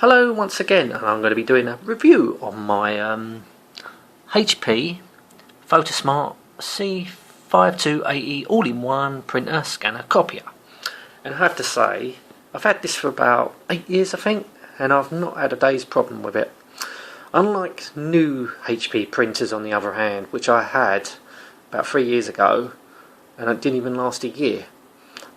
Hello once again, and I'm going to be doing a review on my HP Photosmart C5280 all-in-one printer, scanner, copier. And I have to say, I've had this for about 8 years I think, and I've not had a day's problem with it. Unlike new HP printers on the other hand, which I had about 3 years ago, and it didn't even last a year.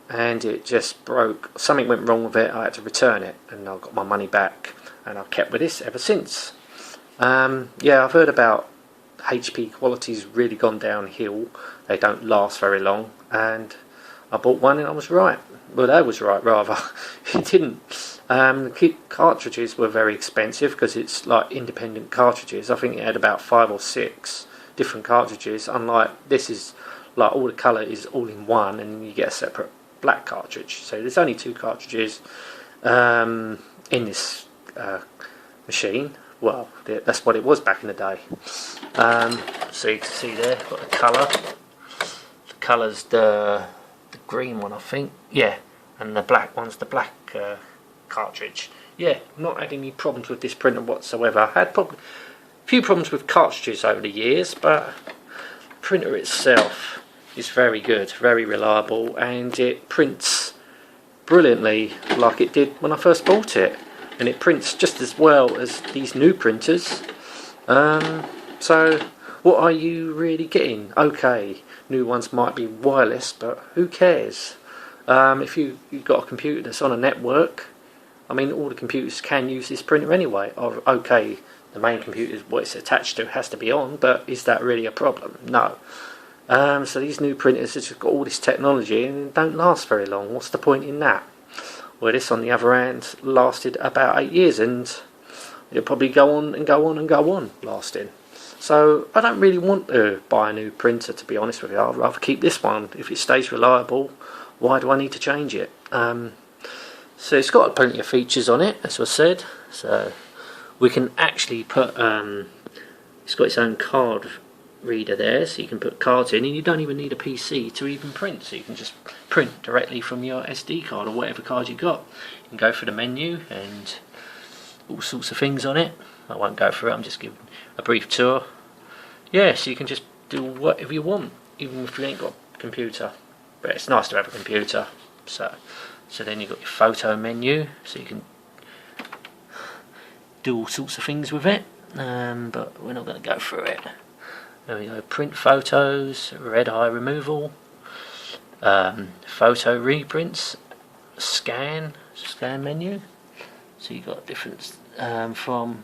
And it just broke. Something went wrong with it. I had to return it, and I got my money back, and I've kept with this ever since. Yeah, I've heard about HP quality's really gone downhill. They don't last very long, and I bought one and I was right. Well, I was right rather. It didn't. The cartridges were very expensive because it's like independent cartridges. I think it had about 5 or 6 different cartridges. Unlike this is like all the colour is all in one, and you get a separate black cartridge. So there's only 2 cartridges in this machine. Well, that's what it was back in the day. So you can see there, got the colour. The colour's the green one, I think. Yeah, and the black one's the black cartridge. Yeah, not had any problems with this printer whatsoever. I had a few problems with cartridges over the years, but the printer itself is very good, very reliable, and it prints brilliantly like it did when I first bought it, and it prints just as well as these new printers. So what are you really getting? Okay, new ones might be wireless, but who cares? If you've got a computer that's on a network, I mean, all the computers can use this printer anyway. Okay, the main computer, what it's attached to, has to be on, but is that really a problem? No. So these new printers have just got all this technology and don't last very long. What's the point in that? Well, this on the other hand lasted about 8 years, and it'll probably go on and go on and go on lasting. So I don't really want to buy a new printer, to be honest with you. I'd rather keep this one. If it stays reliable, why do I need to change it? So it's got plenty of features on it, as I said. So we can actually put it's got its own card reader there, so you can put cards in, and you don't even need a PC to even print, so you can just print directly from your SD card or whatever card you got. You can go through the menu and all sorts of things on it. I won't go through it, I'm just giving a brief tour. Yeah, so you can just do whatever you want, even if you ain't got a computer, but it's nice to have a computer. So then you've got your photo menu, so you can do all sorts of things with it, but we're not going to go through it. There we go, print photos, red eye removal, photo reprints, scan menu. So you've got different from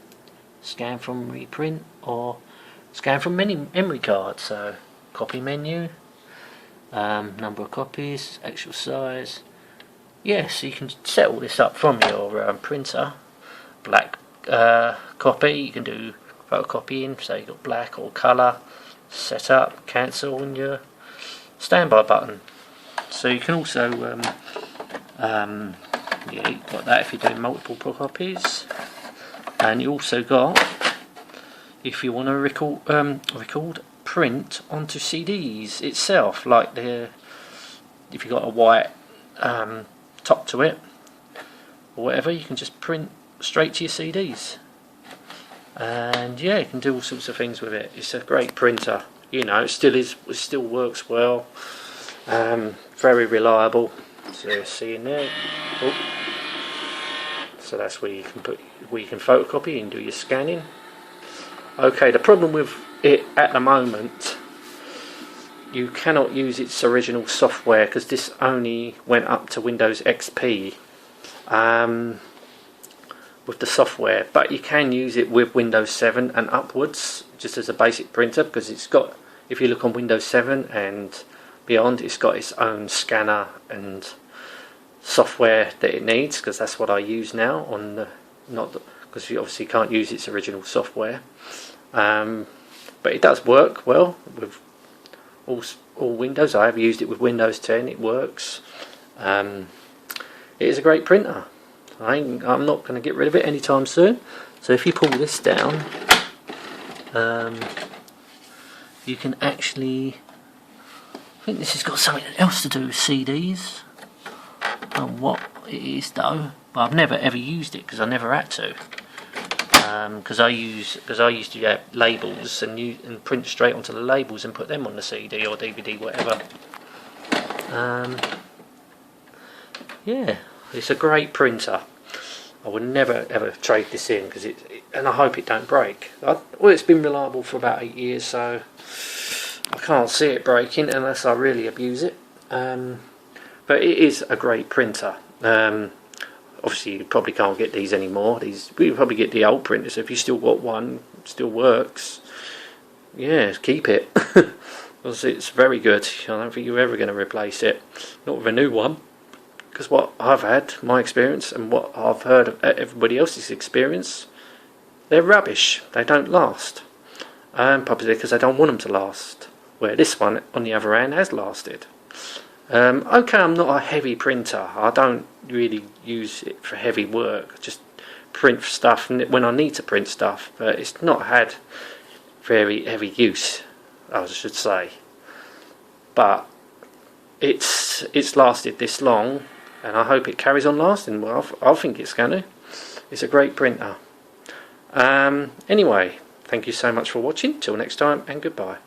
scan from reprint or scan from memory card. So copy menu, number of copies, actual size. Yeah, so you can set all this up from your printer. Black copy, you can do photocopying, so you've got black or colour, set up, cancel, and your standby button. So you can also yeah, you've got that if you're doing multiple copies, and you also got, if you want to record print onto CDs itself, like if you've got a white top to it or whatever, you can just print straight to your CDs. And yeah, you can do all sorts of things with it. It's a great printer. You know, it still works well. Very reliable. So you see in there. Oh. So that's where you can photocopy and do your scanning. Okay, the problem with it at the moment, you cannot use its original software because this only went up to Windows XP. With the software, but you can use it with Windows 7 and upwards, just as a basic printer, because it's got, if you look on Windows 7 and beyond, it's got its own scanner and software that it needs, because that's what I use now on the, because you obviously can't use its original software, but it does work well with all Windows. I have used it with Windows 10, it works. It is a great printer. I'm not going to get rid of it anytime soon. So if you pull this down, you can actually, I think this has got something else to do with CDs. what it is though, but I've never ever used it because I never had to. Because I used to have labels and print straight onto the labels and put them on the CD or DVD, whatever. Yeah, it's a great printer. I would never ever trade this in because and I hope it don't break. Well, it's been reliable for about 8 years, so I can't see it breaking unless I really abuse it. But it is a great printer. Obviously you probably can't get these anymore. We probably get the old printers. If you still got one, still works, yeah, keep it. Because it's very good. I don't think you're ever going to replace it, not with a new one, because what I've had, my experience, and what I've heard of everybody else's experience, they're rubbish. They don't last, probably because I don't want them to last, where this one on the other hand has lasted. Okay, I'm not a heavy printer. I don't really use it for heavy work. I just print stuff when I need to print stuff, but it's not had very heavy use, I should say. But it's lasted this long, and I hope it carries on lasting. Well, I think it's going to. It's a great printer. Anyway, thank you so much for watching. Till next time, and goodbye.